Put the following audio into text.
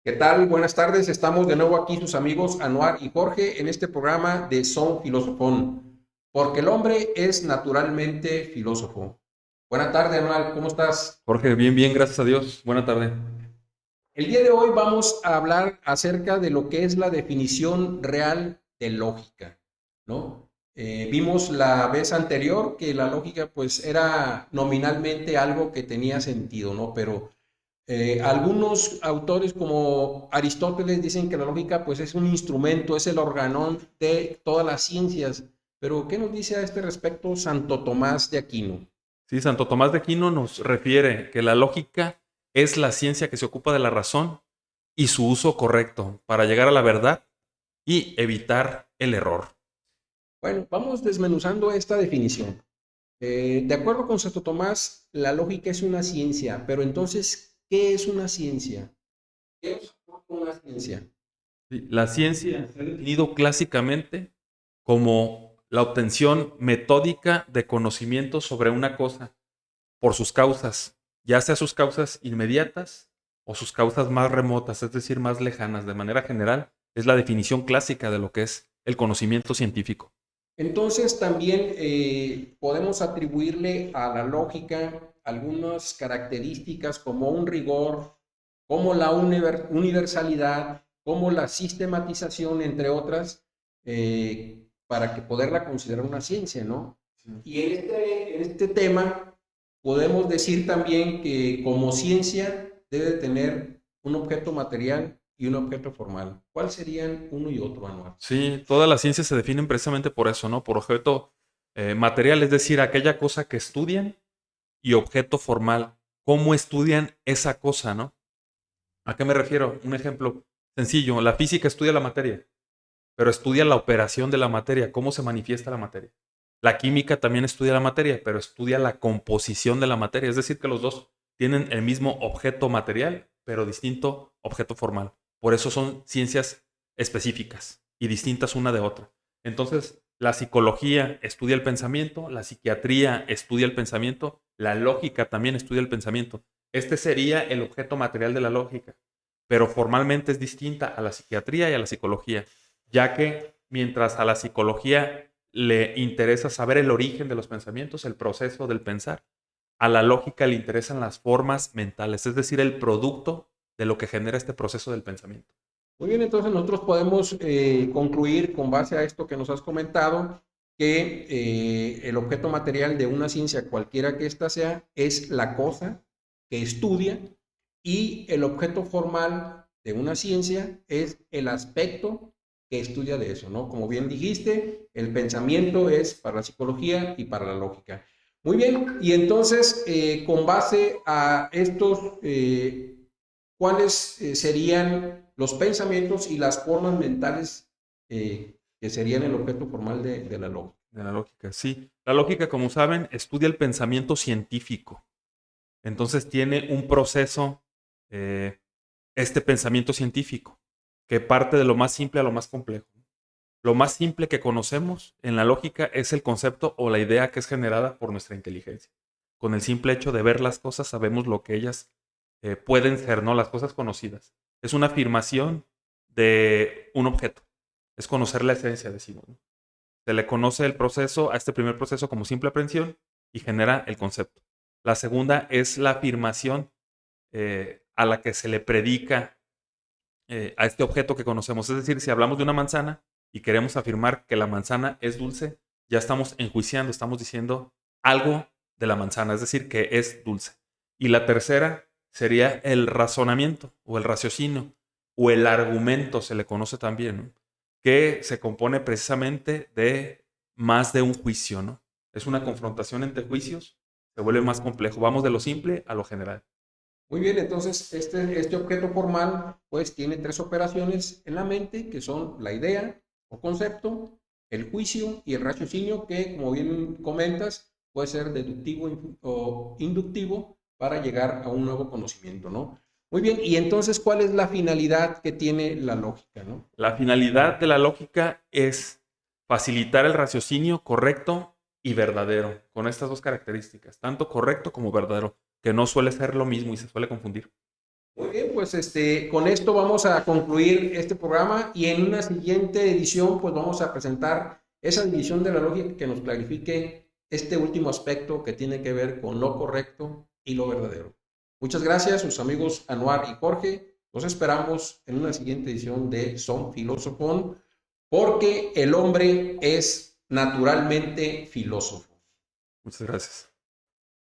¿Qué tal? Buenas tardes. Estamos de nuevo aquí sus amigos Anuar y Jorge en este programa de Son Filosofón, porque el hombre es naturalmente filósofo. Buenas tardes, Anuar. ¿Cómo estás? Jorge, bien, bien, gracias a Dios. Buena tarde. El día de hoy vamos a hablar acerca de lo que es la definición real de lógica, ¿no? Vimos la vez anterior que la lógica pues era nominalmente algo que tenía sentido, ¿no? Pero algunos autores como Aristóteles dicen que la lógica pues es un instrumento, es el organón de todas las ciencias. Pero ¿qué nos dice a este respecto Santo Tomás de Aquino? Sí, Santo Tomás de Aquino nos refiere que la lógica es la ciencia que se ocupa de la razón y su uso correcto para llegar a la verdad y evitar el error. Bueno, vamos desmenuzando esta definición. De acuerdo con Santo Tomás, la lógica es una ciencia, pero entonces, ¿qué es una ciencia? ¿Qué es una ciencia? Sí, la ciencia se ha definido clásicamente como la obtención metódica de conocimiento sobre una cosa por sus causas, ya sea sus causas inmediatas o sus causas más remotas, es decir, más lejanas. De manera general, es la definición clásica de lo que es el conocimiento científico. Entonces, también podemos atribuirle a la lógica algunas características como un rigor, como la universalidad, como la sistematización, entre otras, para que poderla considerar una ciencia, ¿no? Y en este tema podemos decir también que como ciencia debe tener un objeto material y un objeto formal. ¿Cuáles serían uno y otro, Anuar? Sí, todas las ciencias se definen precisamente por eso, ¿no? Por objeto material, es decir, aquella cosa que estudian, y objeto formal, cómo estudian esa cosa, ¿no? ¿A qué me refiero? Un ejemplo sencillo, la física estudia la materia, pero estudia la operación de la materia, cómo se manifiesta la materia. La química también estudia la materia, pero estudia la composición de la materia, es decir, que los dos tienen el mismo objeto material, pero distinto objeto formal. Por eso son ciencias específicas y distintas una de otra. Entonces, la psicología estudia el pensamiento, la psiquiatría estudia el pensamiento, la lógica también estudia el pensamiento. Este sería el objeto material de la lógica, pero formalmente es distinta a la psiquiatría y a la psicología, ya que mientras a la psicología le interesa saber el origen de los pensamientos, el proceso del pensar, a la lógica le interesan las formas mentales, es decir, el producto de lo que genera este proceso del pensamiento. Muy bien, entonces nosotros podemos concluir con base a esto que nos has comentado que el objeto material de una ciencia, cualquiera que ésta sea, es la cosa que estudia y el objeto formal de una ciencia es el aspecto que estudia de eso, ¿no? Como bien dijiste, el pensamiento es para la psicología y para la lógica. Muy bien, y entonces, con base a estos ¿cuáles serían los pensamientos y las formas mentales que serían el objeto formal de la lógica? De la lógica, sí. La lógica, como saben, estudia el pensamiento científico. Entonces tiene un proceso, eh, este pensamiento científico, que parte de lo más simple a lo más complejo. Lo más simple que conocemos en la lógica es el concepto o la idea que es generada por nuestra inteligencia. Con el simple hecho de ver las cosas sabemos lo que ellas pueden ser, ¿no? Las cosas conocidas. Es una afirmación de un objeto. Es conocer la esencia, decimos, ¿no? Se le conoce el proceso, a este primer proceso como simple aprehensión y genera el concepto. La segunda es la afirmación a la que se le predica a este objeto que conocemos. Es decir, si hablamos de una manzana y queremos afirmar que la manzana es dulce, ya estamos enjuiciando, estamos diciendo algo de la manzana, es decir, que es dulce. Y la tercera sería el razonamiento o el raciocinio o el argumento, se le conoce también, ¿no? Que se compone precisamente de más de un juicio, ¿no? Es una confrontación entre juicios, se vuelve más complejo. Vamos de lo simple a lo general. Muy bien, entonces este objeto formal pues tiene tres operaciones en la mente que son la idea o concepto, el juicio y el raciocinio que como bien comentas puede ser deductivo o inductivo para llegar a un nuevo conocimiento, ¿no? Muy bien, y entonces ¿cuál es la finalidad que tiene la lógica, ¿no? La finalidad de la lógica es facilitar el raciocinio correcto y verdadero, con estas dos características, tanto correcto como verdadero, que no suele ser lo mismo y se suele confundir. Muy bien, pues con esto vamos a concluir este programa y en una siguiente edición pues vamos a presentar esa división de la lógica que nos clarifique este último aspecto que tiene que ver con lo correcto y lo verdadero. Muchas gracias, sus amigos Anuar y Jorge. Los esperamos en una siguiente edición de Son Filósofos, porque el hombre es naturalmente filósofo. Muchas gracias.